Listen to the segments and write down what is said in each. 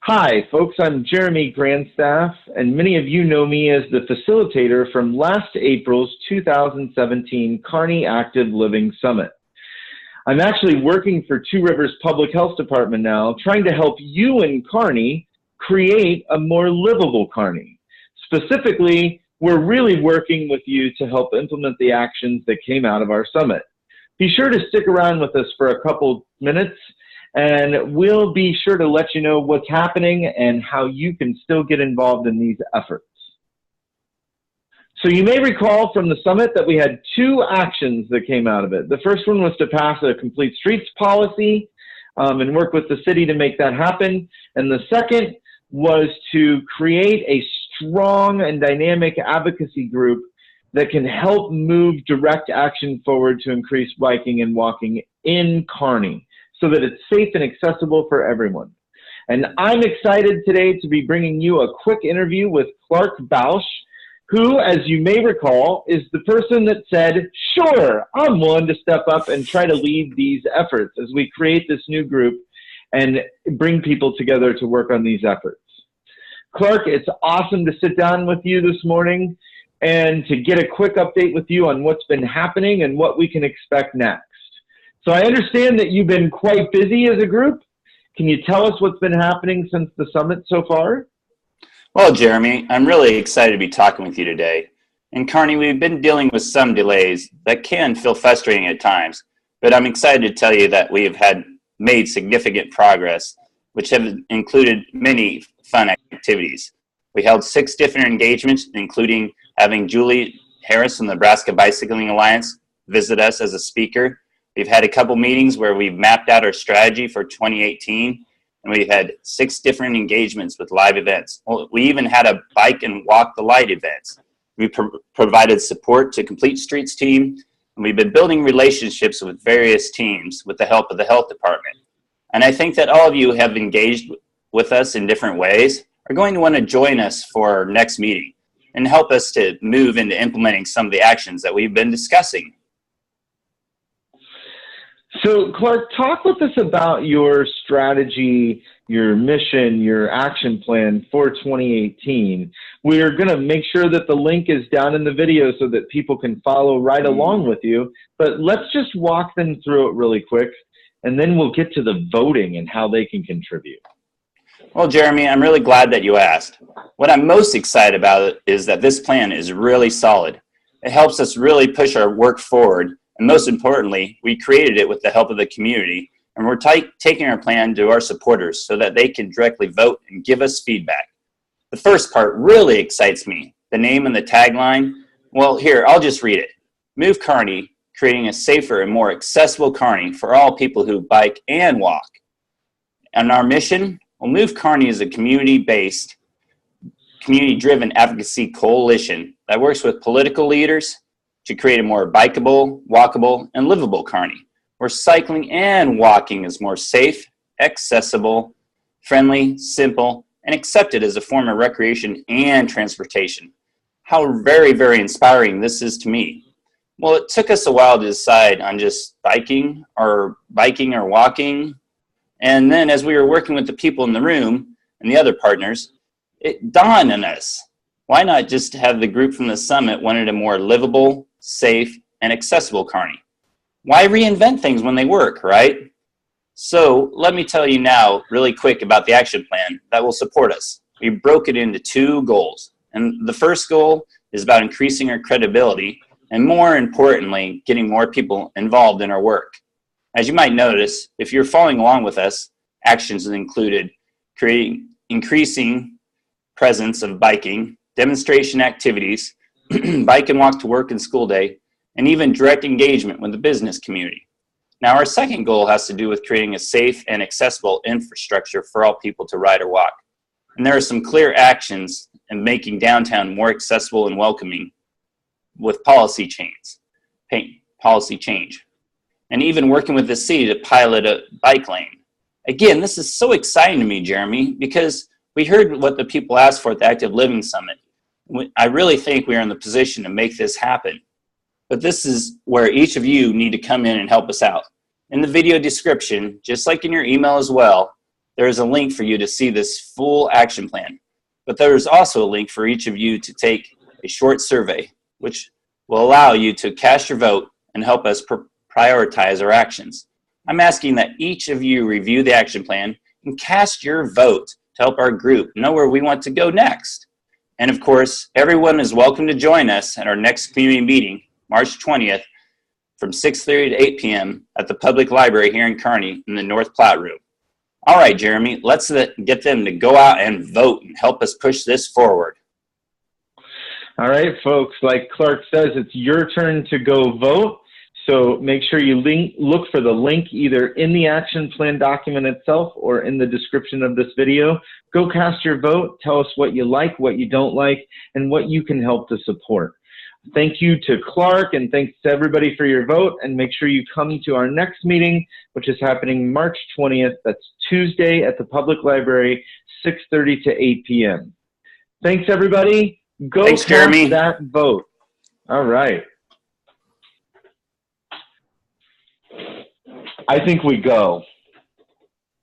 Hi, folks. I'm Jeremy Grandstaff, and many of you know me as the facilitator from last April's 2017 Kearney Active Living Summit. I'm actually working for Two Rivers Public Health Department now, trying to help you in Kearney create a more livable Kearney. Specifically, we're really working with you to help implement the actions that came out of our summit. Be sure to stick around with us for a couple minutes, and we'll be sure to let you know what's happening and how you can still get involved in these efforts. So you may recall from the summit that we had two actions that came out of it. The first one was to pass a complete streets policy and work with the city to make that happen. And the second was to create a strong and dynamic advocacy group that can help move direct action forward to increase biking and walking in Kearney, so that it's safe and accessible for everyone. And I'm excited today to be bringing you a quick interview with Clark Bausch, who, as you may recall, is the person that said, sure, I'm willing to step up and try to lead these efforts as we create this new group and bring people together to work on these efforts. Clark, it's awesome to sit down with you this morning and to get a quick update with you on what's been happening and what we can expect next. So I understand that you've been quite busy as a group. Can you tell us what's been happening since the summit so far? Well, Jeremy, I'm really excited to be talking with you today. In Kearney, we've been dealing with some delays that can feel frustrating at times, but I'm excited to tell you that we have made significant progress, which have included many fun activities. We held 6 different engagements, including having Julie Harris from the Nebraska Bicycling Alliance visit us as a speaker. We've had a couple meetings where we've mapped out our strategy for 2018, and we've had 6 different engagements with live events. We even had a bike and walk the light events. We provided support to Complete Streets team, and we've been building relationships with various teams with the help of the health department. And I think that all of you have engaged with us in different ways are going to want to join us for our next meeting and help us to move into implementing some of the actions that we've been discussing. So, Clark, talk with us about your strategy, your mission, your action plan for 2018. We're going to make sure that the link is down in the video so that people can follow right along with you. But let's just walk them through it really quick, and then we'll get to the voting and how they can contribute. Well, Jeremy, I'm really glad that you asked. What I'm most excited about is that this plan is really solid. It helps us really push our work forward. And most importantly, we created it with the help of the community, and we're taking our plan to our supporters so that they can directly vote and give us feedback. The first part really excites me, the name and the tagline. Well, here, I'll just read it. moveKearney, creating a safer and more accessible Kearney for all people who bike and walk. And our mission? Well, moveKearney is a community-based, community-driven advocacy coalition that works with political leaders to create a more bikeable, walkable, and livable Kearney, where cycling and walking is more safe, accessible, friendly, simple, and accepted as a form of recreation and transportation. How very, very inspiring this is to me. Well, it took us a while to decide on just biking or walking. And then as we were working with the people in the room and the other partners, it dawned on us, why not just have the group from the summit wanted a more livable, safe, and accessible Kearney? Why reinvent things when they work, right? So let me tell you now really quick about the action plan that will support us. We broke it into 2 goals. And the first goal is about increasing our credibility and, more importantly, getting more people involved in our work. As you might notice, if you're following along with us, actions included increasing presence of biking, demonstration activities, bike and walk to work and school day, and even direct engagement with the business community. Now, our second goal has to do with creating a safe and accessible infrastructure for all people to ride or walk. And there are some clear actions in making downtown more accessible and welcoming with policy change, and even working with the city to pilot a bike lane. Again, this is so exciting to me, Jeremy, because we heard what the people asked for at the Active Living Summit. I really think we are in the position to make this happen. But this is where each of you need to come in and help us out. In the video description, just like in your email as well, there is a link for you to see this full action plan. But there is also a link for each of you to take a short survey, which will allow you to cast your vote and help us prioritize our actions. I'm asking that each of you review the action plan and cast your vote to help our group know where we want to go next. And of course, everyone is welcome to join us at our next community meeting, March 20th, from 6:30 to 8 p.m. at the public library here in Kearney in the North Platte Room. All right, Jeremy, let's get them to go out and vote and help us push this forward. All right, folks, like Clark says, it's your turn to go vote. So make sure you look for the link either in the action plan document itself or in the description of this video. Go cast your vote. Tell us what you like, what you don't like, and what you can help to support. Thank you to Clark, and thanks to everybody for your vote. And make sure you come to our next meeting, which is happening March 20th. That's Tuesday at the public library, 6:30 to 8 p.m. Thanks, everybody. Go Thanks, cast Jeremy. that vote. All right. I think we go.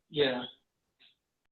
Yeah.